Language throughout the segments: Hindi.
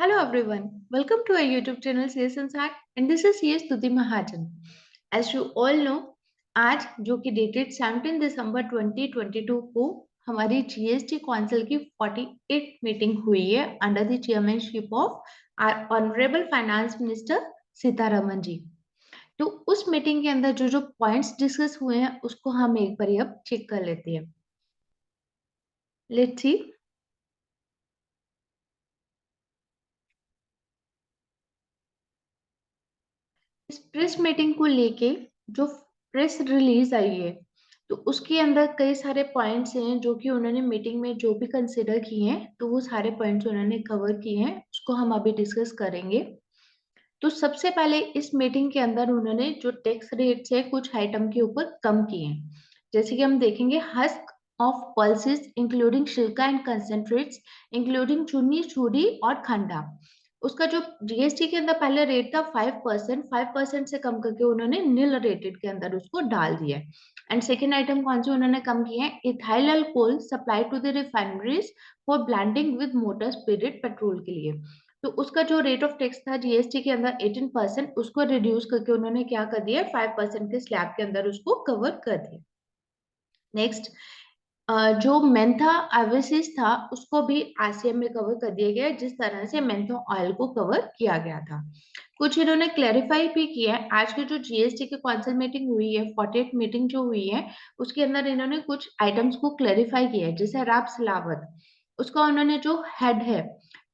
Hello everyone, welcome to our YouTube channel CS Hack and this is CS Stuti Mahajan. As you all know, आज जो कि डेटेड 17 दिसंबर 2022 को हमारी जीएसटी काउंसिल की 48 मीटिंग हुई है under the chairmanship of our honourable finance minister Sitharaman ji. तो उस मीटिंग के अंदर जो जो पॉइंट्स डिस्कस हुए हैं उसको हम एक बार अब चेक कर लेते हैं। Let's see. इस प्रेस मीटिंग को लेके जो प्रेस रिलीज आई है तो उसके अंदर कई सारे पॉइंट्स हैं जो कि उन्होंने मीटिंग में जो भी कंसिडर किए हैं तो वो सारे पॉइंट्स उन्होंने कवर किए हैं, उसको हम अभी डिस्कस करेंगे। तो सबसे पहले इस मीटिंग के अंदर उन्होंने जो टैक्स रेट्स है कुछ आइटम के ऊपर कम किए हैं, जैसे कि हम देखेंगे husk of pulses including silica and concentrates including चुन्नी चूड़ी और खंडा। उसका जो जीएसटी के अंदर पहले रेट था 5% से कम करके उन्होंने नील रेटेड के अंदर उसको डाल दिया है। एंड सेकेंड आइटम कौन से उन्होंने कम किया है, ethyl alcohol supply to the refineries for blending with motor spirit petrol के लिए। तो उसका जो रेट ऑफ टैक्स था जीएसटी के अंदर 18%, उसको रिड्यूस करके उन्होंने क्या कर दिया, 5% के स्लैब के अंदर उसको कवर कर दिया। नेक्स्ट, जो मेंथा एविसिस था उसको भी आरसीएम में कवर कर दिया गया, जिस तरह से मेंथा ऑयल को कवर किया गया था। कुछ इन्होंने क्लैरिफाई भी किया है। आज की जो जीएसटी की काउंसिल मीटिंग हुई है, 48 मीटिंग जो हुई है, उसके अंदर इन्होंने कुछ आइटम्स को क्लैरिफाई किया है, जैसे राब सलावत, उसका उन्होंने जो हेड है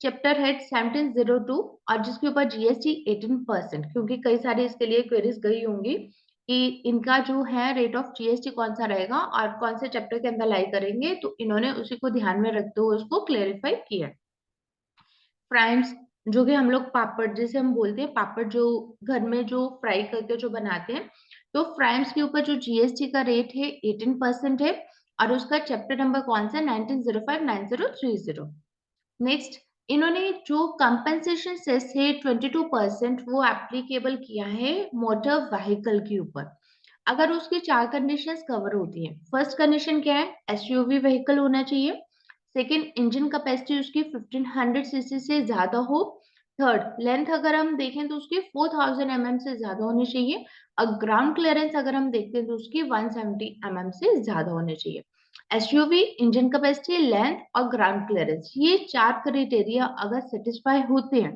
चैप्टर हेड 1702 और जिसके ऊपर जीएसटी 18%, क्योंकि कई सारी इसके लिए क्वेरीज गई होंगी कि इनका जो है रेट ऑफ जीएसटी कौन सा रहेगा और कौन से चैप्टर के अंदर लाई करेंगे, तो इन्होंने उसी को ध्यान में रखते हुए उसको क्लेरिफाई किया। फ्राइम्स, जो कि हम लोग पापड़ जिसे हम बोलते हैं, पापड़ जो घर में जो फ्राई करके जो बनाते हैं, तो फ्राइम्स के ऊपर जो जीएसटी का रेट है 18% है और उसका चैप्टर नंबर कौन सा, 1905-9030। नेक्स्ट, इन्होंने जो कंपनसेशन सेस है 22% वो एप्लीकेबल किया है मोटर व्हीकल के ऊपर, अगर उसकी चार कंडीशंस कवर होती हैं। फर्स्ट कंडीशन क्या है, एसयूवी व्हीकल होना चाहिए। सेकंड, इंजन कैपेसिटी उसकी 1500 सीसी से ज्यादा हो। थर्ड, लेंथ अगर हम देखें तो उसकी 4000 से ज्यादा होनी चाहिए। और ग्राउंड क्लियरेंस अगर हम देखते हैं तो उसकी 170 से ज्यादा होनी चाहिए। एसयूवी, इंजन कैपेसिटी, लेंथ और ग्राउंड क्लियरेंस, ये चार क्राइटेरिया अगर सेटिस्फाई होते हैं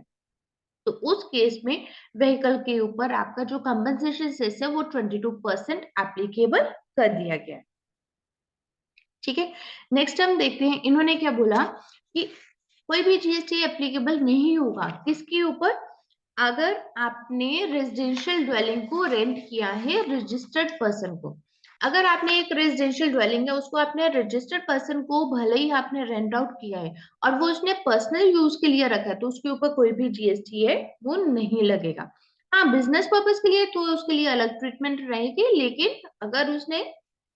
तो उस केस में व्हीकल के ऊपर आपका जो कंपनसेशन सेस है वो 22% एप्लीकेबल कर दिया गया है। ठीक है, नेक्स्ट हम देखते हैं इन्होंने क्या बोला कि कोई भी जीएसटी एप्लीकेबल नहीं होगा किसके ऊपर, अगर आपने रेजिडेंशियल ड्वेलिंग को रेंट किया है रजिस्टर्ड पर्सन को। अगर आपने एक रेजिडेंशियल ड्वेलिंग है उसको आपने रजिस्टर्ड पर्सन को भले ही आपने रेंट आउट किया है और वो उसने पर्सनल यूज के लिए रखा है तो उसके ऊपर कोई भी जीएसटी है वो नहीं लगेगा। हाँ, बिजनेस पर्पज के लिए तो उसके लिए अलग ट्रीटमेंट रहेगी, लेकिन अगर उसने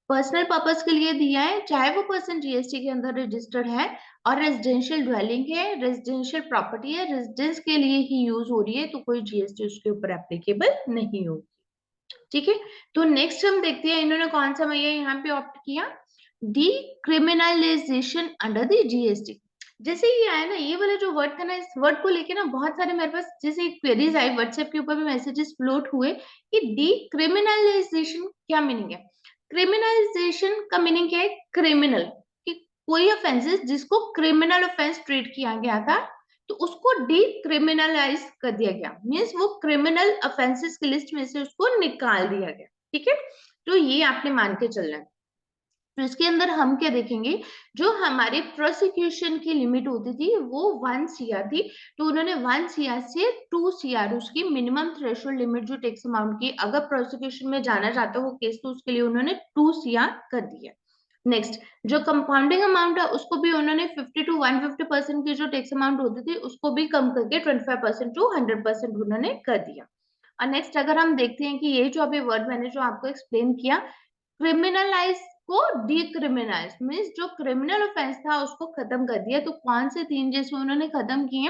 पर्सनल पर्पस के लिए दिया है, चाहे वो पर्सन जीएसटी के अंदर रजिस्टर्ड है और रेजिडेंशियल ड्वेलिंग है, रेजिडेंशियल प्रॉपर्टी है, रेजिडेंस के लिए ही यूज हो रही है, तो कोई जीएसटी उसके ऊपर एप्लीकेबल नहीं होगी। ठीक है, तो नेक्स्ट हम देखते हैं इन्होंने कौन सा मैया यहाँ पे ऑप्ट किया, डीक्रिमिनलाइजेशन अंडर द जीएसटी। जैसे ये आया ना, ये वाला जो वर्ड था ना, इस वर्ड को लेके ना बहुत सारे मेरे पास जैसे क्वेरीज आई, व्हाट्सएप के ऊपर भी मैसेजेस फ्लोट हुए कि डीक्रिमिनलाइजेशन क्या मीनिंग है। क्रिमिनलाइजेशन का मीनिंग क्या है, क्रिमिनल, कि कोई ऑफेंसेस जिसको क्रिमिनल ऑफेंस ट्रीट किया गया था तो उसको डीक्रिमिनलाइज कर दिया गया, मीन्स वो क्रिमिनल ऑफेंसेस की लिस्ट में से उसको निकाल दिया गया। ठीक है, तो ये आपने मान के चलना है। तो इसके अंदर हम क्या देखेंगे, जो हमारी प्रोसिक्यूशन की लिमिट होती थी वो 1 CR थी, तो उन्होंने 1 CR से 2 CR उसकी मिनिमम थ्रेशोल्ड लिमिट जो टैक्स अमाउंट की, अगर प्रोसिक्यूशन में जाना चाहता हो केस तो उसके लिए उन्होंने 2 CR कर दिया। नेक्स्ट, जो कंपाउंडिंग अमाउंट है उसको भी उन्होंने 50 to 150% की जो टैक्स अमाउंट होती थी उसको भी कम करके 25% to 100% उन्होंने कर दिया। और नेक्स्ट अगर हम देखते हैं कि ये जो अभी वर्ड मैंने जो आपको एक्सप्लेन किया, क्रिमिनलाइज को डीक्रिमिनलाइज, मीन्स जो क्रिमिनल ऑफेंस था उसको खत्म कर दिया। तो कौन से तीन जैसे उन्होंने खत्म किए,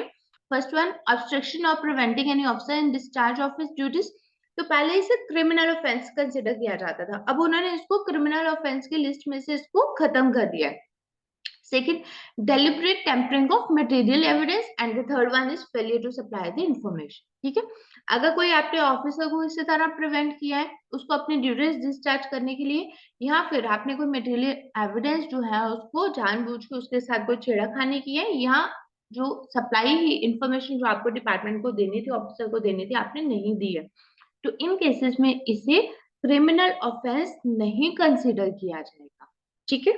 first one, obstruction of preventing any officer in discharge of his duties, तो पहले इसे क्रिमिनल ऑफेंस कंसिडर किया जाता था, अब उन्होंने इसको क्रिमिनल ऑफेंस की लिस्ट में से इसको खत्म कर दिया है। Second, deliberate tampering of material evidence, and the third one is failure to supply the information. ठीक है, अगर कोई आपके ऑफिसर को इसी तरह प्रिवेंट किया है उसको अपनी ड्यूटीज डिस्चार्ज करने के लिए, या फिर आपने कोई मटेरियल एविडेंस जो है उसको जानबूझ के उसके साथ कोई छेड़खानी की है, या जो सप्लाई ही इंफॉर्मेशन जो आपको डिपार्टमेंट को देनी थी, ऑफिसर को देनी थी, आपने नहीं दी है, तो इन केसेस में इसे क्रिमिनल ऑफेंस नहीं कंसिडर किया जाएगा। ठीक है,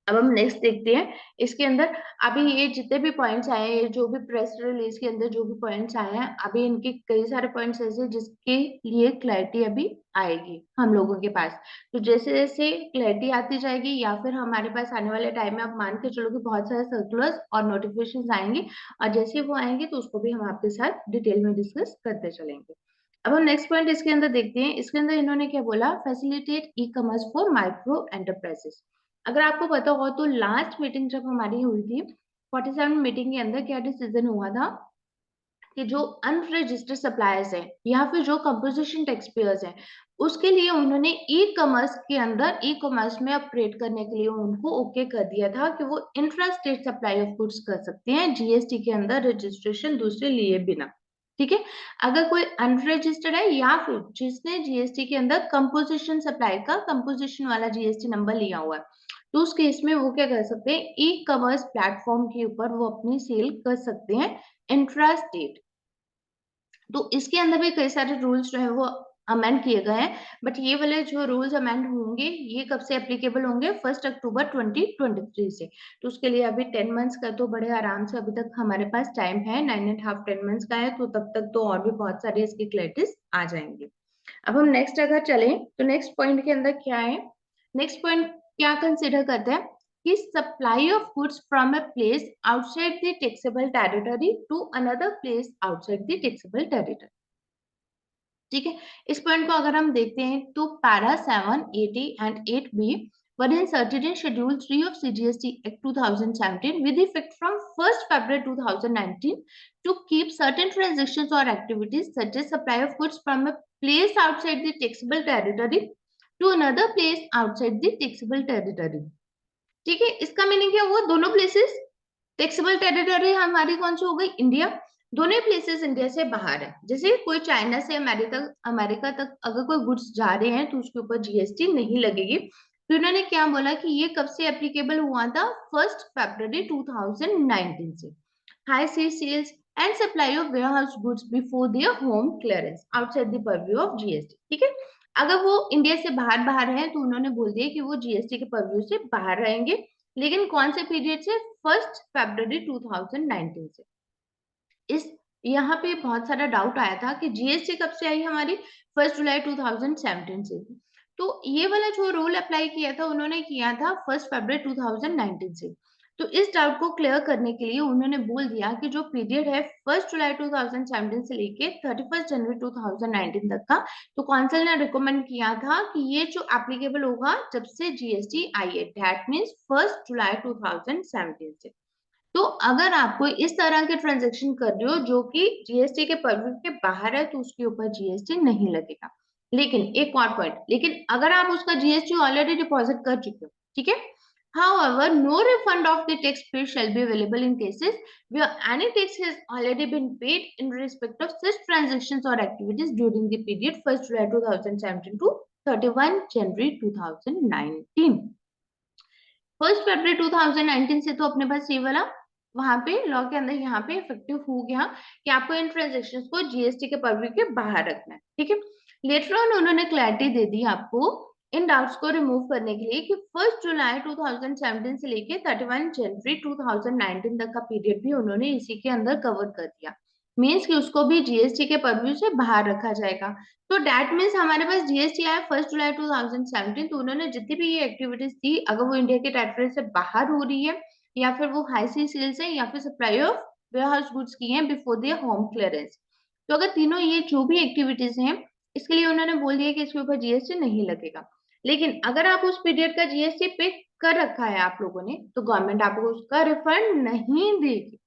अब हम नेक्स्ट देखते हैं। इसके अंदर अभी ये जितने भी पॉइंट्स आए हैं, जो भी प्रेस रिलीज के अंदर जो भी पॉइंट्स आए हैं, अभी इनके कई सारे पॉइंट्स ऐसे हैं जिसके लिए क्लैरिटी अभी आएगी हम लोगों के पास। तो जैसे जैसे क्लैरिटी आती जाएगी या फिर हमारे पास आने वाले टाइम में आप मान के चलो कि बहुत सारे सर्कुलर्स और नोटिफिकेशन आएंगे, और जैसे वो आएंगे तो उसको भी हम आपके साथ डिटेल में डिस्कस करते चलेंगे। अब हम नेक्स्ट पॉइंट इसके अंदर देखते हैं। इसके अंदर इन्होंने क्या बोला, facilitate e commerce for micro enterprises. अगर आपको पता हो तो लास्ट मीटिंग जब हमारी हुई थी 47 मीटिंग के अंदर क्या डिसीजन हुआ था कि जो अनरजिस्टर्ड सप्लायर्स हैं या फिर जो कंपोजिशन टैक्स पेयर्स हैं, उसके लिए उन्होंने ई कॉमर्स के अंदर ई कॉमर्स में ऑपरेट करने के लिए उनको ओके कर दिया था कि वो intra state supply of goods कर सकते हैं जीएसटी के अंदर रजिस्ट्रेशन दूसरे लिए बिना। ठीक है, अगर कोई अनरजिस्टर्ड है या फिर जिसने जीएसटी के अंदर कंपोजिशन सप्लाई का कंपोजिशन वाला जीएसटी नंबर लिया हुआ है, तो उस केस में वो क्या कर सकते हैं, ई कॉमर्स प्लेटफॉर्म के ऊपर वो अपनी सेल कर सकते हैं इंट्रा स्टेट। तो इसके अंदर भी कई सारे रूल्स जो है वो अमेंड किए गए हैं, बट ये वाले जो रूल्स अमेंड होंगे ये कब से एप्लीकेबल होंगे, 1 अक्टूबर 2023 से। तो उसके लिए अभी 10 मंथ्स का तो बड़े आराम से अभी तक हमारे पास टाइम है, 9.5 10 मंथ्स का है, तो तब तक तो और भी बहुत सारी इसकी क्लैरिटीज आ जाएंगे। अब हम नेक्स्ट अगर चलें तो नेक्स्ट पॉइंट के अंदर क्या है, नेक्स्ट पॉइंट क्या कंसिडर करते हैं कि supply of goods from a place outside the taxable territory to another place outside the taxable territory. ठीक है, इस पॉइंट को अगर हम देखते हैं तो para 7, 80 and 8B were inserted in Schedule 3 of CGST Act 2017 with effect from 1st February 2019 to keep certain transactions or activities such as supply of goods from a place outside the taxable territory to another place outside the taxable territory। ठीक है, इसका मीनिंग क्या हुआ, दोनों प्लेसेस टैक्सेबल टेरिटरी हमारी कौन सी हो गई, इंडिया। दोनों प्लेसेस इंडिया से बाहर है, जैसे कोई चाइना से अमेरिका तक अगर कोई गुड्स जा रहे हैं तो उसके ऊपर जीएसटी नहीं लगेगी। तो इन्होंने क्या बोला कि ये कब से एप्लीकेबल हुआ था, 1 फरवरी 2019 से। High sea sales and supply of warehouse goods before their home clearance outside the purview of GST. ठीक है, अगर वो इंडिया से बाहर बाहर है तो उन्होंने बोल दिया कि वो जीएसटी के परव्यू से बाहर रहेंगे, लेकिन कौन से पीरियड से, 1 फरवरी 2019 से। इस यहाँ पे बहुत सारा डाउट आया था कि जीएसटी कब से आई हमारी, 1 जुलाई 2017 से। तो ये वाला जो रूल अप्लाई किया था उन्होंने किया था 1 फरवरी 2019 से। तो इस डाउट को क्लियर करने के लिए उन्होंने बोल दिया कि जो पीरियड है 1 जुलाई 2017 से लेके 31 जनवरी 2019 तक का, तो काउंसिल ने रिकमेंड किया था कि ये जो एप्लीकेबल होगा जब से जीएसटी आई है, दैट मीन्स 1 जुलाई 2017 से। तो अगर आप कोई इस तरह के ट्रांजेक्शन कर रहे हो जो कि जीएसटी के पर्व के बाहर है तो उसके ऊपर जीएसटी नहीं लगेगा। लेकिन एक और पॉइंट, लेकिन अगर आप उसका जीएसटी ऑलरेडी डिपॉजिट कर चुके हो, ठीक है, however no refund of the tax paid shall be available in cases where any tax has already been paid in respect of such transactions or activities during the period 1 July 2017 to 31 January 2019। 1 फरवरी 2019 से तो अपने पास ये वाला वहां पे लॉ के अंदर यहाँ पे इफेक्टिव हो गया कि आपको इन ट्रांजेक्शन्स को जीएसटी के पर्व्यू के बाहर रखना है। ठीक है, लेटर ऑन उन्होंने क्लैरिटी दे दी आपको इन डाउट्स को रिमूव करने के लिए कि 1 जुलाई 2017 से लेके 31 जनवरी 2019 तक का पीरियड भी उन्होंने इसी के अंदर कवर कर दिया। मीन्स कि उसको भी जीएसटी के पर्व्यू से बाहर रखा जाएगा। तो डेट मीन्स हमारे पास जीएसटी आया 1 जुलाई 2017, तो उन्होंने जितनी भी ये एक्टिविटीज थी अगर वो इंडिया के टेरिटरी से बाहर हो रही है या फिर वो हाई सी सेल्स है या फिर सप्लाई ऑफ वेयरहाउस गुड्स की है बिफोर देयर होम क्लियरेंस, तो अगर तीनों ये जो भी एक्टिविटीज हैं इसके लिए उन्होंने बोल दिया कि इसके ऊपर जीएसटी नहीं लगेगा। लेकिन अगर आप उस पीरियड का जीएसटी पे कर रखा है आप लोगों ने तो गवर्नमेंट आपको उसका रिफंड नहीं देगी।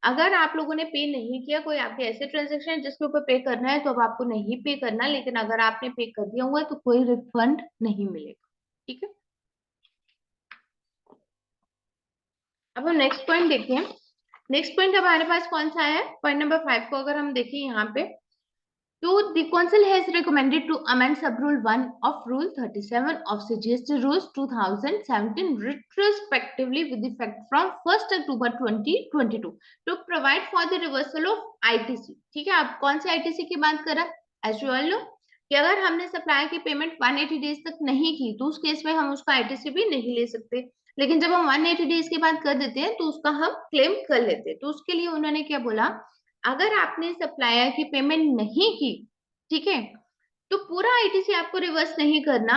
अगर आप लोगों ने पे नहीं किया, कोई आपके ऐसे ट्रांजेक्शन है जिसके ऊपर पे करना है तो अब आपको नहीं पे करना, लेकिन अगर आपने पे कर दिया हुआ है तो कोई रिफंड नहीं मिलेगा। ठीक है, अब हम नेक्स्ट पॉइंट देखते हैं। नेक्स्ट पॉइंट हमारे पास कौन सा है? पॉइंट नंबर 5 को अगर हम देखें यहाँ पे, तो the council has recommended to amend sub rule 1 of rule 37 of CGST rules 2017 retrospectively with effect from 1st October 2022 to provide for the reversal of ITC। ठीक है, अब कौन से ITC की बात कर रहा है? एज यू ऑल नो कि अगर हमने सप्लाई की पेमेंट 180 डेज तक नहीं की तो उस केस में हम उसका ITC भी नहीं ले सकते, लेकिन जब हम 180 डेज की बात कर देते हैं तो उसका हम क्लेम कर लेते हैं। तो उसके लिए उन्होंने क्या बोला, अगर आपने सप्लायर की पेमेंट नहीं की, ठीक है, तो पूरा आईटीसी आपको रिवर्स नहीं करना,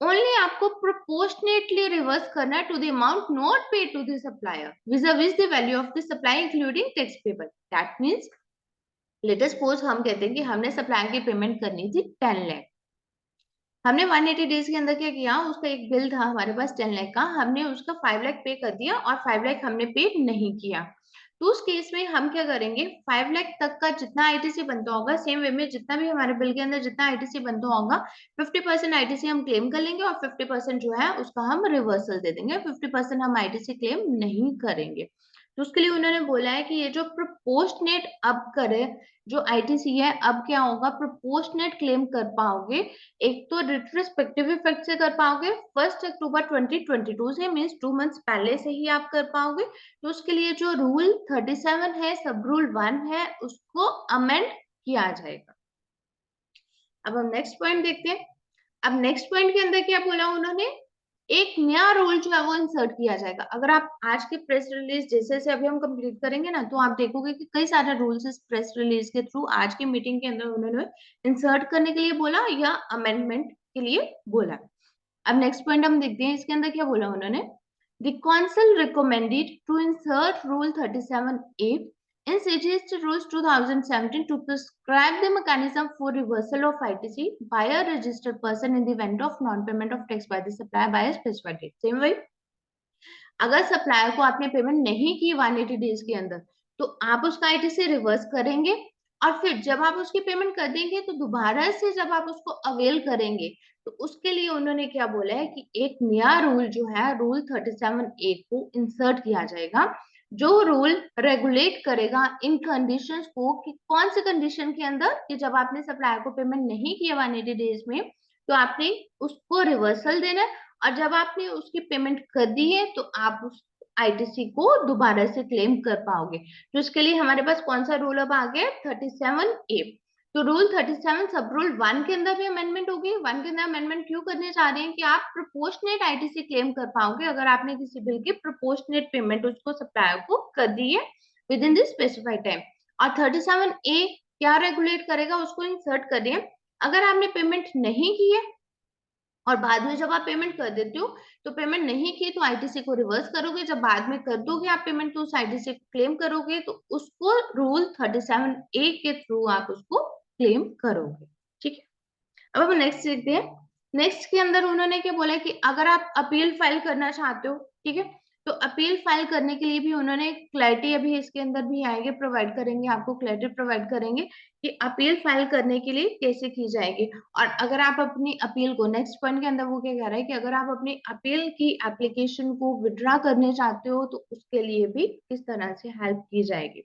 ओनली आपको प्रोपोर्शनेटली रिवर्स करना to the amount not paid to the supplier viz the value of the supply including tax payable. That means let us suppose हम कहते हैं कि हमने सप्लायर की पेमेंट करनी थी 10 लाख, हमने 180 डेज के अंदर क्या किया, उसका एक बिल था हमारे पास 10 लाख का, हमने उसका 5 लाख पे कर दिया और 5 लाख हमने पे नहीं किया। तो उस केस में हम क्या करेंगे, 5 लाख तक का जितना आईटीसी बनता होगा, सेम वे में जितना भी हमारे बिल के अंदर जितना आईटीसी बनता होगा, 50% आईटीसी हम क्लेम कर लेंगे और 50% जो है उसका हम रिवर्सल दे देंगे, 50% हम आईटीसी क्लेम नहीं करेंगे। तो उसके लिए उन्होंने बोला है कि ये जो प्रोपोर्शनेट अब करे, जो आईटीसी है अब क्या होगा, प्रोपोर्शनेट क्लेम कर पाओगे। एक तो रिट्रोस्पेक्टिव इफेक्ट से कर पाओगे 1 अक्टूबर 2022 से, मीन्स 2 मंथ्स पहले से ही आप कर पाओगे। तो उसके लिए जो रूल 37 है, सब रूल 1 है, उसको अमेंड किया जाएगा। अब हम नेक्स्ट पॉइंट देखते हैं। अब नेक्स्ट पॉइंट के अंदर क्या बोला उन्होंने, एक नया रूल जो है वो इंसर्ट किया जाएगा। अगर आप आज के प्रेस रिलीज जैसे जैसे अभी हम कंप्लीट करेंगे ना, तो आप देखोगे कि कई सारे रूल्स इस प्रेस रिलीज के थ्रू आज की मीटिंग के अंदर उन्होंने इंसर्ट करने के लिए बोला या अमेंडमेंट के लिए बोला। अब नेक्स्ट पॉइंट हम देखते हैं इसके अंदर क्या बोला उन्होंने। The council recommended to insert rule 37A in CGST rules 2017 to prescribe the mechanism for reversal of ITC by a registered person in the event of non-payment of tax by the supplier by a specified date। Same way, अगर सप्लायर को आपने पेमेंट नहीं की 180 डेज के अंदर, तो आप उसका आईटीसी रिवर्स करेंगे और फिर जब आप उसकी पेमेंट कर देंगे तो दोबारा से जब आप उसको अवेल करेंगे, तो उसके लिए उन्होंने क्या बोला है कि एक नया रूल जो है रूल 37A को इंसर्ट किया जाएगा, जो रूल रेगुलेट करेगा इन कंडीशंस को कि कौन से कंडीशन के अंदर कि जब आपने सप्लायर को पेमेंट नहीं किया 180 डेज में, तो आपने उसको रिवर्सल देना है, और जब आपने उसकी पेमेंट कर दी है तो आप उस आईटीसी को दोबारा से क्लेम कर पाओगे। तो इसके लिए हमारे पास कौन सा रूल अब आ गया, 37A। तो रूल 37 सब रूल 1 के अंदर भी अमेंडमेंट होगी। 1 के अंदर अमेंडमेंट क्यों करने जा रहे हैं कि आप प्रोपोर्शनेट आईटीसी क्लेम कर पाओगे अगर आपने किसी बिल की प्रोपोर्शनेट पेमेंट उसको सप्लायर को कर दी है with in this specified time. और 37A क्या रेगुलेट करेगा उसको इंसर्ट करिए। अगर आपने पेमेंट नहीं की है और बाद में जब आप पेमेंट कर देते हो, तो पेमेंट नहीं की तो आईटीसी को रिवर्स करोगे, जब बाद में कर दोगे आप पेमेंट तो उस आईटीसी को क्लेम करोगे, तो उसको रूल 37A के थ्रू आप उसको क्लेम करोगे। ठीक है, अब हम नेक्स्ट देखते हैं। नेक्स्ट के अंदर उन्होंने क्या बोला कि अगर आप अपील फाइल करना चाहते हो, ठीक है, तो अपील फाइल करने के लिए भी उन्होंने क्लैरिटी अभी इसके अंदर भी आएंगे, प्रोवाइड करेंगे, आपको क्लैरिटी प्रोवाइड करेंगे कि अपील फाइल करने के लिए कैसे की जाएगी। और अगर आप अपनी अपील को, नेक्स्ट पॉइंट के अंदर वो क्या कह रहा है कि अगर आप अपनी अपील की एप्लीकेशन को विड्रॉ करने चाहते हो तो उसके लिए भी किस तरह से हेल्प की जाएगी।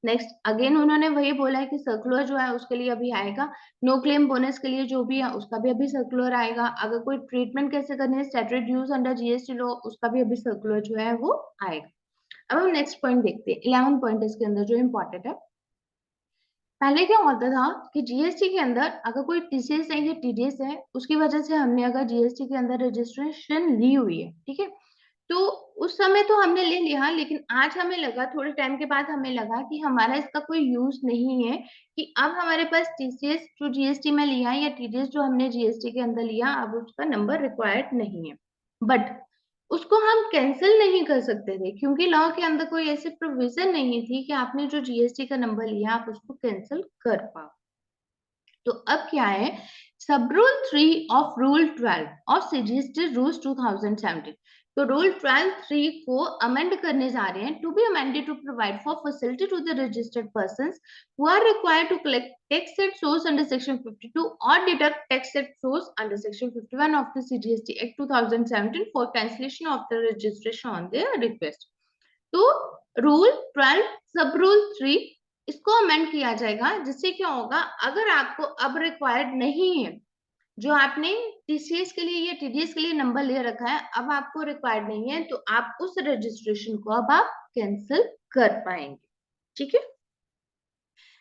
नेक्स्ट अगेन उन्होंने वही बोला है कि सर्कुलर जो है उसके लिए अभी आएगा, नो क्लेम बोनस के लिए जो भी है उसका भी अभी सर्कुलर आएगा, अगर कोई ट्रीटमेंट कैसे करनी है statutory dues under GST law उसका भी अभी सर्कुलर जो है वो आएगा। अब हम नेक्स्ट पॉइंट देखते हैं, 11 पॉइंट इसके अंदर जो इम्पोर्टेंट है। पहले क्या होता था कि जीएसटी के अंदर अगर कोई टीसीएस है या टीडीएस है, उसकी वजह से हमने अगर जीएसटी के अंदर रजिस्ट्रेशन ली हुई है, ठीक है, तो उस समय तो हमने ले लिया, लेकिन आज हमें लगा, थोड़े टाइम के बाद हमें लगा कि हमारा इसका कोई यूज नहीं है, कि अब हमारे पास टीसीएस जो जीएसटी में लिया या टीडीएस जो हमने जीएसटी के अंदर लिया, अब उसका नंबर रिक्वायर्ड नहीं है। बट उसको हम कैंसिल नहीं कर सकते थे क्योंकि लॉ के अंदर कोई ऐसी प्रोविजन नहीं थी कि आपने जो जीएसटी का नंबर लिया आप उसको कैंसिल कर पाओ। तो अब क्या है, सब rule 3 of rule 12 of CGST rules 2017, तो रूल 12(3) को अमेंड करने जा रहे हैं, to be amended to provide for facility to the registered persons who are required to collect tax at source under section 52 और deduct tax at source under section 51 of the CGST act 2017 for cancellation of the registration on their request. तो रूल 12 सब रूल 3 इसको अमेंड किया जाएगा, जिससे क्या होगा, अगर आपको अब रिक्वायर्ड नहीं है, जो आपने टीसीएस के लिए या टीडीएस के लिए नंबर ले रखा है, अब आपको रिक्वायर्ड नहीं है, तो आप उस रजिस्ट्रेशन को अब आप कैंसिल कर पाएंगे। ठीक है।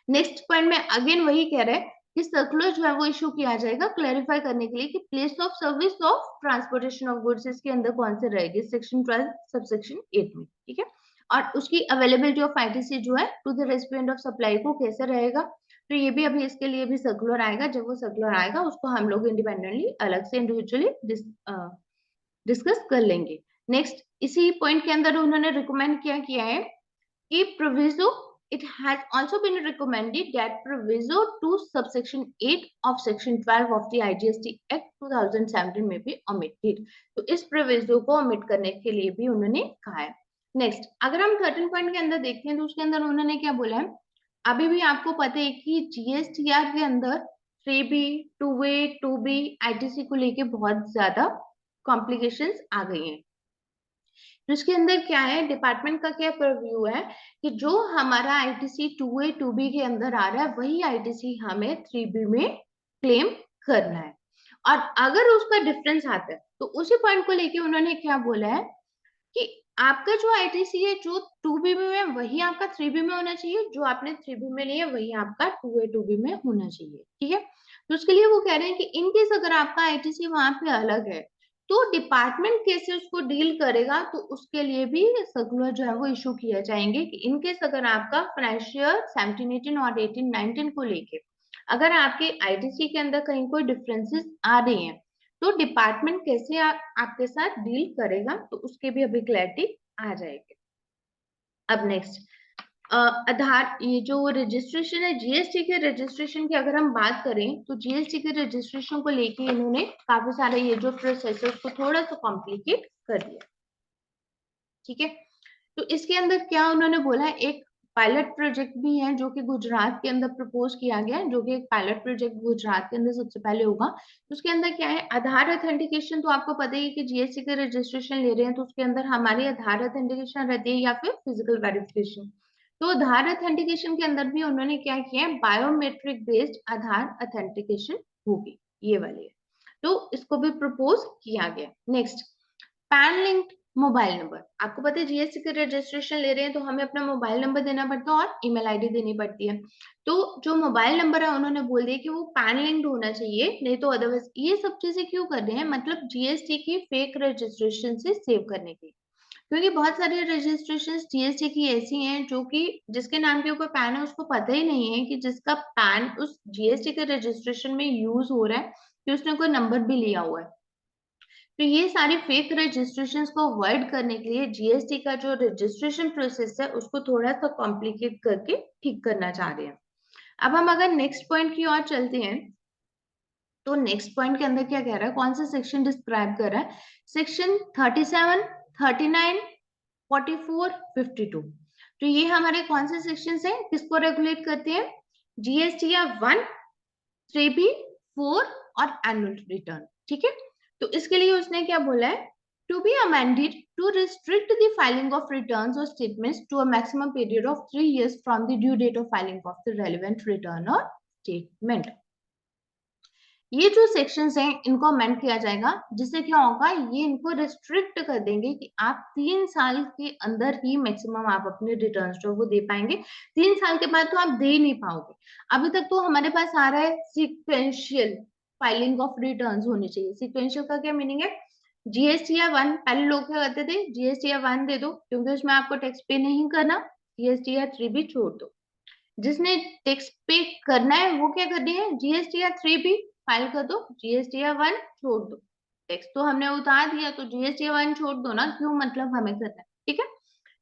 नेक्स्ट पॉइंट में अगेन वही कह रहे हैं कि सर्कुलर जो है वो इशू किया जाएगा क्लैरिफाई करने के लिए कि place of service of transportation of goods इसके अंदर कौन से रहेगी, सेक्शन 12 सबसेक्शन 8 में। ठीक है। और उसकी अवेलेबिलिटी ऑफ आईटीसी जो है to the recipient of supply को कैसे रहेगा, तो ये भी अभी इसके लिए भी सर्कुलर आएगा। जब वो सर्कुलर आएगा उसको हम लोग इंडिपेंडेंटली अलग से इंडिविजुअली डिस्कस कर लेंगे। नेक्स्ट इसी पॉइंट के अंदर उन्होंने रिकमेंड किया है कि proviso it has also been recommended that proviso to subsection 8 of section 12 of the IGST Act 2017 में भी omitted। तो इस proviso को omit करने के लिए भी उन्होंने कहा है। नेक्स्ट अगर हम 13 पॉइंट के अंदर देखते हैं तो उसके अंदर उन्होंने क्या बोला है, अभी भी आपको पता है कि जीएसटीआर के अंदर 3B 2A 2B आईटीसी को लेके बहुत ज्यादा कॉम्प्लिकेशंस आ गई हैं। तो इसके अंदर क्या है, डिपार्टमेंट का क्या प्रीव्यू है कि जो हमारा आईटीसी 2A 2B के अंदर आ रहा है वही आईटीसी हमें 3B में क्लेम करना है। और अगर उसका डिफरेंस आता है तो उसी पॉइंट को लेके उन्होंने क्या बोला है कि आपका जो आईटीसी है जो 2B में है वही आपका 3B में होना चाहिए, जो आपने 3B में लिया वही आपका 2A 2B में होना चाहिए। ठीक है। तो उसके लिए वो कह रहे हैं कि इनकेस अगर आपका आईटीसी वहां पे अलग है तो डिपार्टमेंट कैसे उसको डील करेगा, तो उसके लिए भी सर्कुलर जो है वो इशू किया जाएंगे कि इनकेस अगर आपका फाइनेंशियल 17 18 और 18 19 को लेके अगर आपके आईटीसी के अंदर कहीं कोई डिफरेंसेस आ रही हैं तो डिपार्टमेंट कैसे आपके साथ डील करेगा, तो उसके भी अभी क्लैरिटी आ जाएगी। अब नेक्स्ट आधार, ये जो रजिस्ट्रेशन है जीएसटी के रजिस्ट्रेशन की अगर हम बात करें तो जीएसटी के रजिस्ट्रेशन को लेके इन्होंने काफी सारे ये जो प्रोसेस है उसको थोड़ा सा कॉम्प्लिकेट कर दिया। ठीक है। तो इसके अंदर क्या उन्होंने बोला है, एक पायलट प्रोजेक्ट भी है जो कि गुजरात के अंदर प्रपोज किया गया है, जो कि एक पायलट प्रोजेक्ट गुजरात के अंदर सबसे पहले होगा। तो उसके अंदर क्या है, आधार ऑथेंटिकेशन, तो आपको पता ही है कि जीएसटी के रजिस्ट्रेशन ले रहे हैं तो उसके अंदर हमारी आधार ऑथेंटिकेशन रहती है या फिर फिजिकल वेरिफिकेशन। तो आधार ऑथेंटिकेशन के अंदर भी उन्होंने क्या किया है, बायोमेट्रिक बेस्ड आधार ऑथेंटिकेशन होगी, ये वाली है। तो इसको भी प्रपोज किया गया। Next pan linked mobile number, आपको पता है जीएसटी के रजिस्ट्रेशन ले रहे हैं तो हमें अपना मोबाइल नंबर देना पड़ता है और ईमेल आईडी देनी पड़ती है। तो जो मोबाइल नंबर है उन्होंने बोल दिया कि वो पैन लिंक्ड होना चाहिए, नहीं तो अदरवाइज ये सब चीजें क्यों कर रहे हैं, मतलब जीएसटी की फेक रजिस्ट्रेशन से सेव करने की। क्योंकि बहुत सारी रजिस्ट्रेशन जीएसटी की ऐसी हैं जो कि जिसके नाम के ऊपर पैन है उसको पता ही नहीं है कि जिसका पैन उस जीएसटी के रजिस्ट्रेशन में यूज हो रहा है कि उसने कोई नंबर भी लिया हुआ है। तो ये सारी फेक रजिस्ट्रेशंस को अवॉइड करने के लिए जीएसटी का जो रजिस्ट्रेशन प्रोसेस है उसको थोड़ा सा कॉम्प्लिकेट करके ठीक करना चाह रहे हैं। अब हम अगर नेक्स्ट पॉइंट की ओर चलते हैं तो नेक्स्ट पॉइंट के अंदर क्या कह रहा है, कौन सा सेक्शन डिस्क्राइब कर रहा है, सेक्शन 37 39 44 52। तो ये हमारे कौन से सेक्शंस हैं, किसको रेगुलेट करते हैं, जीएसटी या 1 3B 4 और एनुअल रिटर्न। ठीक है। तो इसके लिए उसने क्या बोला है, to be amended to restrict the filing of returns और statements to a maximum period of 3 years from the due date of filing of the relevant return और स्टेटमेंट। ये जो सेक्शंस हैं इनको अमेंड किया जाएगा, जिससे क्या होगा, ये इनको रिस्ट्रिक्ट कर देंगे कि आप 3 साल के अंदर ही मैक्सिमम आप अपने रिटर्न जो वो दे पाएंगे, 3 साल के बाद तो आप दे ही नहीं पाओगे। अभी तक तो हमारे पास आ रहा है सिक्वेंशियल फाइलिंग ऑफ रिटर्न्स होनी चाहिए। सिक्वेंशियल का क्या मीनिंग है, जीएसटी या 1, पहले लोग क्या करते थे, जीएसटी या 1 दे दो क्योंकि उसमें आपको टैक्स पे नहीं करना, जीएसटी या 3 भी छोड़ दो। जिसने टैक्स पे करना है वो क्या कर रही है, जीएसटी या 3 भी फाइल कर दो, जीएसटी या 1 छोड़ दो। टैक्स तो हमने उतार दिया तो जीएसटी या 1 छोड़ दो ना, क्यों मतलब हमें करना है। ठीक है।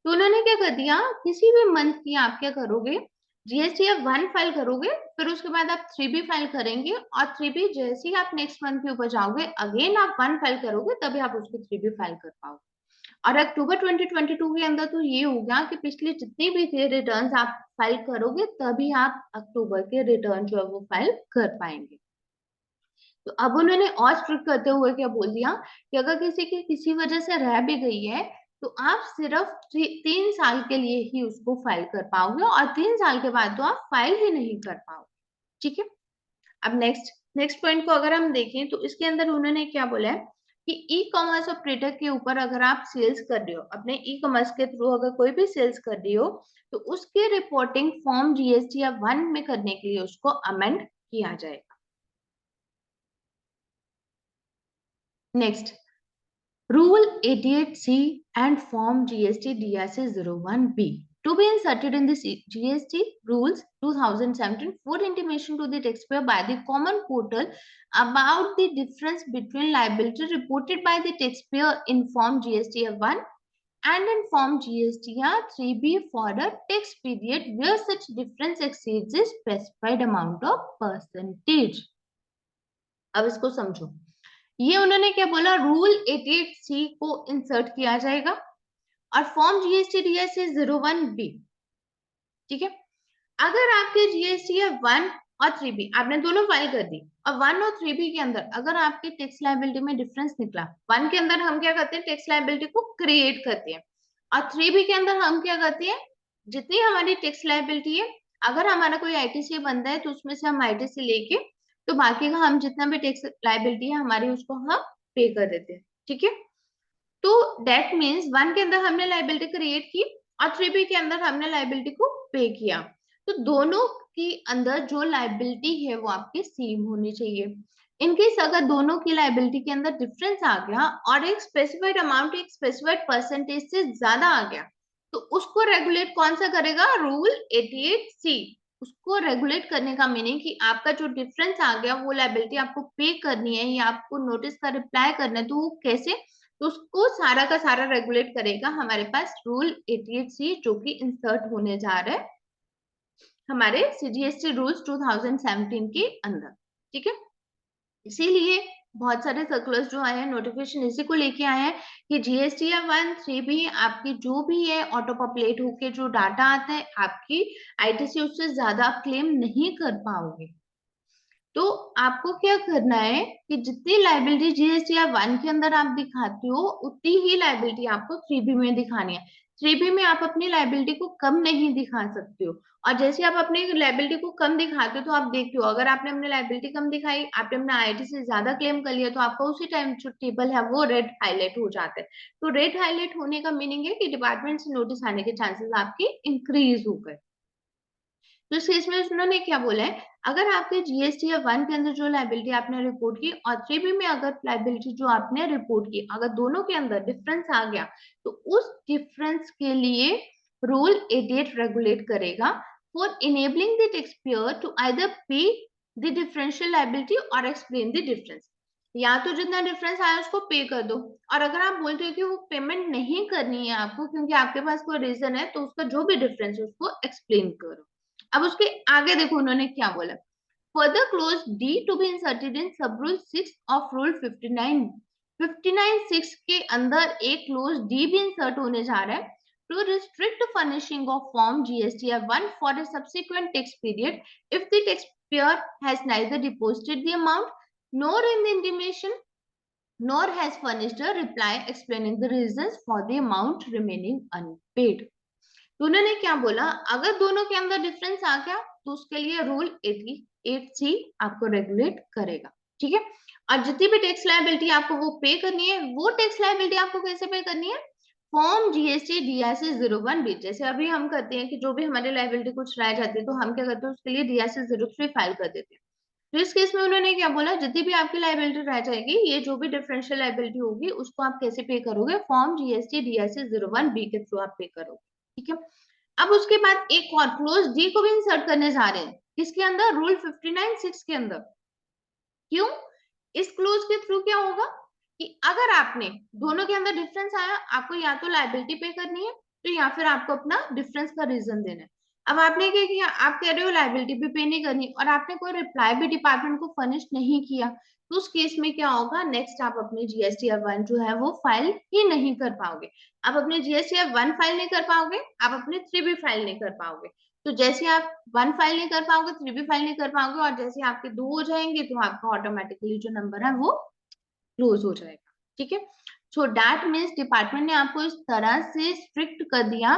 तो उन्होंने क्या कर दिया, किसी भी मंथ की आप क्या करोगे, जीएसटी या 1 फाइल करोगे, फिर उसके बाद आप 3B फाइल करेंगे और 3B जैसे ही आप नेक्स्ट मंथ के ऊपर जाओगे अगेन आप 1 फाइल करोगे तभी आप उसको 3B फाइल कर पाओगे। और अक्टूबर 2022 के अंदर तो ये हो गया कि पिछले जितनी भी थे रिटर्न्स आप फाइल करोगे तभी आप अक्टूबर के रिटर्न जो है वो फाइल कर पाएंगे। तो अब उन्होंने और स्ट्रिक्ट करते हुए क्या बोल दिया कि अगर किसी की किसी वजह से रह भी गई है तो आप सिर्फ 3 साल के लिए ही उसको फाइल कर पाओगे और 3 साल के बाद तो आप फाइल ही नहीं कर पाओगे। ठीक है। अब नेक्स्ट पॉइंट को अगर हम देखें तो इसके अंदर उन्होंने क्या बोला है कि ई कॉमर्स ऑपरेटर के ऊपर अगर आप सेल्स कर रहे हो, अपने ई कॉमर्स के थ्रू अगर कोई भी सेल्स कर रही हो, तो उसकी रिपोर्टिंग फॉर्म जीएसटी या 1 में करने के लिए उसको अमेंड किया जाएगा। Next, Rule 88C and Form GST DRC 01B to be inserted in the GST Rules 2017 for intimation to the taxpayer by the common portal about the difference between liability reported by the taxpayer in Form GSTR 1 and in Form GSTR 3B for a tax period where such difference exceeds the specified amount of percentage. अब इसको समझो। ये उन्होंने क्या बोला, रूल 88C को इंसर्ट किया जाएगा और फॉर्म जीएसटी डीएससी 01B। ठीक है। अगर आपके जीएसटी 1 और 3B आपने दोनों फाइल कर दी और 1 और 3B के अंदर अगर आपके टैक्स लायबिलिटी में डिफरेंस निकला, 1 के अंदर हम क्या करते हैं, टैक्स लायबिलिटी को क्रिएट करते हैं और 3B के अंदर हम क्या करते हैं, जितनी हमारी टैक्स लायबिलिटी है, अगर हमारा कोई आईटीसी बनता है तो उसमें से हम आईटीसी लेके तो बाकी का हम जितना भी टैक्स लायबिलिटी है हमारी उसको हम पे कर देते हैं। ठीक है। तो दैट मीन्स 1 के अंदर हमने लायबिलिटी क्रिएट की और 3B के अंदर हमने लायबिलिटी को पे किया, तो दोनों के अंदर जो लायबिलिटी है वो आपकी सेम होनी चाहिए। इनकेस अगर दोनों की लायबिलिटी के अंदर डिफरेंस आ गया और एक स्पेसिफाइड अमाउंट एक स्पेसिफाइड परसेंटेज से ज्यादा आ गया, तो उसको रेगुलेट कौन सा करेगा, रूल 88C। उसको रेगुलेट करने का मीनिंग कि आपका जो डिफरेंस आ गया वो लायबिलिटी आपको पे करनी है या आपको नोटिस का रिप्लाई करना है, तो वो कैसे, तो उसको सारा का सारा रेगुलेट करेगा हमारे पास रूल 88C जो कि इंसर्ट होने जा रहा है हमारे सीजीएसटी रूल्स 2017 के अंदर। ठीक है। इसीलिए बहुत सारे सर्कुलर्स जो आए हैं, नोटिफिकेशन इसी को लेके आए हैं कि जीएसटी या 1 3 भी आपकी जो भी है ऑटो पॉपुलेट होके जो डाटा आता है आपकी आईटीसी उससे ज्यादा आप क्लेम नहीं कर पाओगे। तो आपको क्या करना है कि जितनी लाइबिलिटी जीएसटी या 1 के अंदर आप दिखाते हो उतनी ही लाइबिलिटी आपको 3B में दिखानी है। 3B में आप अपनी लाइबिलिटी को कम नहीं दिखा सकते हो और जैसे आप अपनी लाइबिलिटी को कम दिखाते हो तो आप देखते हो अगर आपने अपनी लाइबिलिटी कम दिखाई, आपने अपना आईटी से ज्यादा क्लेम कर लिया, तो आपका उसी टाइम जो टेबल है वो रेड हाईलाइट हो जाता है। तो रेड हाईलाइट होने का मीनिंग है कि डिपार्टमेंट से नोटिस आने के चांसेस आपके इंक्रीज हो गए। तो इस केस में उन्होंने क्या बोला है, अगर आपके जीएसटी या 1 के अंदर जो लाइबिलिटी आपने रिपोर्ट की और 3B में अगर लाइबिलिटी जो आपने रिपोर्ट की अगर दोनों के अंदर डिफरेंस आ गया, तो उस डिफरेंस के लिए रूल 88 रेगुलेट करेगा for enabling the taxpayer to either pay the differential liability और एक्सप्लेन द डिफरेंस। या तो जितना डिफरेंस आया उसको पे कर दो, और अगर आप बोलते हो कि वो पेमेंट नहीं करनी है आपको क्योंकि आपके पास कोई रीजन है, तो उसका जो भी डिफरेंस है उसको एक्सप्लेन करो। अब उसके आगे देखो उन्होंने क्या बोला, further clause d to be inserted in sub rule 6 of rule 59 के अंदर एक क्लोज डी भी इंसर्ट होने जा रहा है to restrict furnishing of form GSTR 1 for a subsequent tax period if the tax payer has neither deposited the amount nor in the intimation nor has furnished a reply explaining the reasons for the amount remaining unpaid। तो उन्होंने क्या बोला, अगर दोनों के अंदर डिफरेंस आ गया तो उसके लिए रूल 88C आपको रेगुलेट करेगा। ठीक है। और जितनी भी टैक्स लायबिलिटी आपको वो पे करनी है, वो टैक्स लायबिलिटी आपको कैसे पे करनी है, फॉर्म जीएसटी डीआरसी 01B। जैसे अभी हम करते हैं कि जो भी हमारी लायबिलिटी कुछ रह जाती है तो हम क्या करते हैं उसके लिए डीआरसी 03 फाइल कर देते हैं। तो इस केस में उन्होंने क्या बोला, जितनी भी आपकी लायबिलिटी रह जाएगी, ये जो भी डिफरेंशियल लायबिलिटी होगी उसको आप कैसे पे करोगे, फॉर्म जीएसटी डीआरसी 01B के थ्रू आप पे करोगे। ठीक है। अब उसके बाद एक और क्लोज डी को भी इंसर्ट करने जा रहे हैं, किसके अंदर, रूल 59(6) के अंदर। क्यों, इस क्लोज के थ्रू क्या होगा कि अगर आपने दोनों के अंदर डिफरेंस आया, आपको या तो लायबिलिटी पे करनी है तो या फिर आपको अपना डिफरेंस का रीजन देना है। अब आपने क्या किया, आप कह रहे हो लायबिलिटी भी पे नहीं करनी और आपने कोई रिप्लाई भी डिपार्टमेंट को फर्निश नहीं किया, तो उस केस में क्या होगा, नेक्स्ट आप अपने जीएसटीआर 1 जो है वो फाइल ही नहीं कर पाओगे। आप अपने जीएसटीआर 1 फाइल नहीं कर पाओगे, आप अपने 3B फाइल नहीं कर पाओगे। तो जैसे आप 1 फाइल नहीं कर पाओगे, 3B फाइल नहीं कर पाओगे और जैसे आपके 2 हो जाएंगे तो आपका ऑटोमेटिकली जो नंबर है वो क्लोज हो जाएगा। ठीक है। सो दैट मीन्स डिपार्टमेंट ने आपको इस तरह से स्ट्रिक्ट कर दिया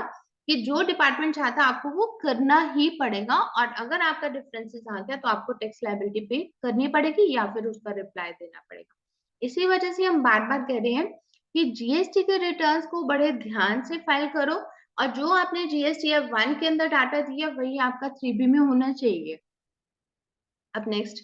कि जो डिपार्टमेंट चाहता है आपको वो करना ही पड़ेगा, और अगर आपका डिफरेंसेस आ गया तो आपको टैक्स लायबिलिटी पे करनी पड़ेगी या फिर उसका रिप्लाई देना पड़ेगा। इसी वजह से हम बार बार कह रहे हैं कि जीएसटी के रिटर्न्स को बड़े ध्यान से फाइल करो, और जो आपने जीएसटी 1 के अंदर डाटा दिया वही आपका 3B में होना चाहिए। अब नेक्स्ट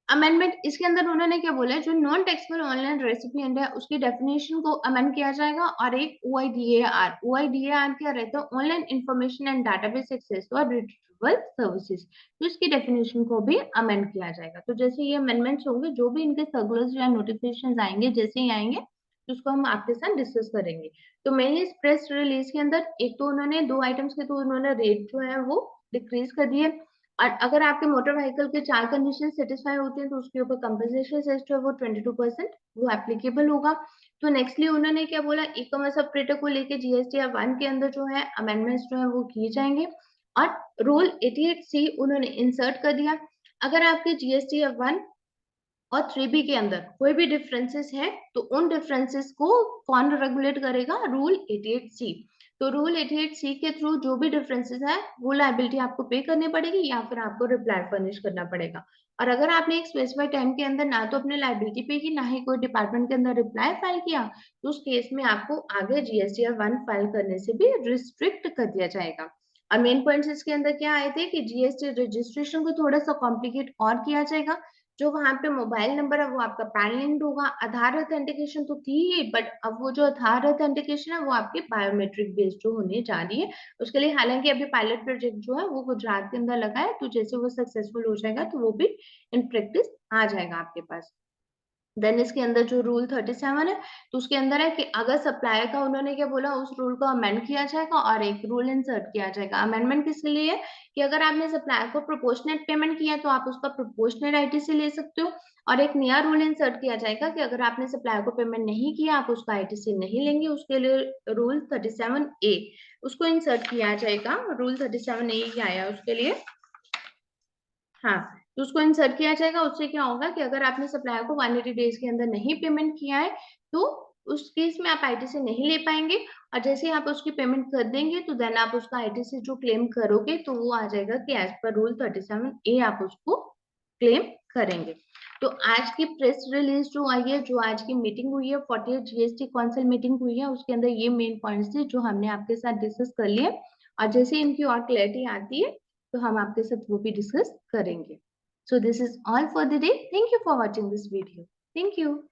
अमेंडमेंट, इसके अंदर उन्होंने क्या बोला है, जो नॉन टैक्सेबल ऑनलाइन रेसिपिएंट है उसकी डेफिनेशन को अमेंड किया जाएगा, और एक ओआईडीएआर, ओआईडीएआर क्या रहता है, online information and database access और रिट्रीवल सर्विसेज, तो इसकी डेफिनेशन को भी अमेंड किया जाएगा। तो जैसे ये अमेंडमेंट्स होंगे, जो भी इनके सर्कुलर्स या नोटिफिकेशन आएंगे, जैसे ही आएंगे तो उसको हम आपके साथ डिस्कस करेंगे। तो मेनली इस प्रेस रिलीज के अंदर एक तो उन्होंने 2 आइटम्स के, तो उन्होंने रेट जो है वो डिक्रीज कर दिए, और अगर आपके मोटर व्हीकल के 4 कंडीशन सेटिस्फाई होते हैं तो उसके ऊपर कंपनसेशन सेस जो है वो 22% वो एप्लीकेबल होगा। तो नेक्स्टली उन्होंने क्या बोला, ई कॉमर्स ऑपरेटर को लेके जीएसटी 1 के अंदर जो है अमेंडमेंट्स जो है वो किए जाएंगे, और रूल 88C उन्होंने इंसर्ट कर दिया। अगर आपके जीएसटी 1 और 3B के अंदर कोई भी डिफरेंसेस है तो उन डिफरेंसेस को कौन रेगुलेट करेगा, रूल 88C। तो रूल 88C के थ्रू जो भी डिफरेंसेस है वो लायबिलिटी आपको पे करनी पड़ेगी या फिर आपको रिप्लाई फर्निश करना पड़ेगा। और अगर आपने एक स्पेसिफाइड टाइम के अंदर ना तो अपने लायबिलिटी पे की, ना ही कोई डिपार्टमेंट के अंदर रिप्लाई फाइल किया, तो उस केस में आपको आगे जीएसटीआर 1 फाइल करने से भी रिस्ट्रिक्ट कर दिया जाएगा। और मेन पॉइंट्स इसके अंदर क्या आए थे कि जीएसटी रजिस्ट्रेशन को थोड़ा सा कॉम्प्लिकेट और किया जाएगा। जो वहां पे मोबाइल नंबर है वो आपका पैन लिंक्ड होगा, आधार ऑथेंटिकेशन तो थी ही, बट अब वो जो आधार ऑथेंटिकेशन है वो आपकी बायोमेट्रिक बेस्ड जो होने जा रही है। उसके लिए हालांकि अभी पायलट प्रोजेक्ट जो है वो गुजरात के अंदर लगा है, तो जैसे वो सक्सेसफुल हो जाएगा तो वो भी इन प्रैक्टिस आ जाएगा आपके पास। देन इसके अंदर जो रूल 37 है, तो उसके अंदर है कि अगर सप्लायर का उन्होंने क्या बोला, उस रूल को अमेंड किया जाएगा और एक रूल इंसर्ट किया जाएगा। अमेंडमेंट किस लिए है कि अगर आपने सप्लायर को प्रोपोर्शनेट पेमेंट किया तो आप उसका प्रोपोर्शनेट आईटीसी ले सकते हो, और एक नया रूल इंसर्ट किया जाएगा कि अगर आपने सप्लायर को पेमेंट नहीं किया आप उसका आईटीसी नहीं लेंगे, उसके लिए रूल 37A उसको इंसर्ट किया जाएगा। रूल 37A क्या आया उसके लिए, हाँ, तो उसको इंसर्ट किया जाएगा। उससे क्या होगा कि अगर आपने सप्लायर को 180 डेज के अंदर नहीं पेमेंट किया है तो उस केस में आप आईटीसी नहीं ले पाएंगे, और जैसे ही आप उसकी पेमेंट कर देंगे तो देन आप उसका आईटीसी जो क्लेम करोगे तो वो आ जाएगा कि एज पर रूल 37A आप उसको क्लेम करेंगे। तो आज की प्रेस रिलीज जो आई है, जो आज की मीटिंग हुई है, 48 जीएसटी काउंसिल मीटिंग हुई है, उसके अंदर ये मेन पॉइंट्स थे जो हमने आपके साथ डिस्कस कर लिए, और जैसे इनकी और क्लैरिटी आती है तो हम आपके साथ वो भी डिस्कस करेंगे। So this is all for the day. Thank you for watching this video. Thank you.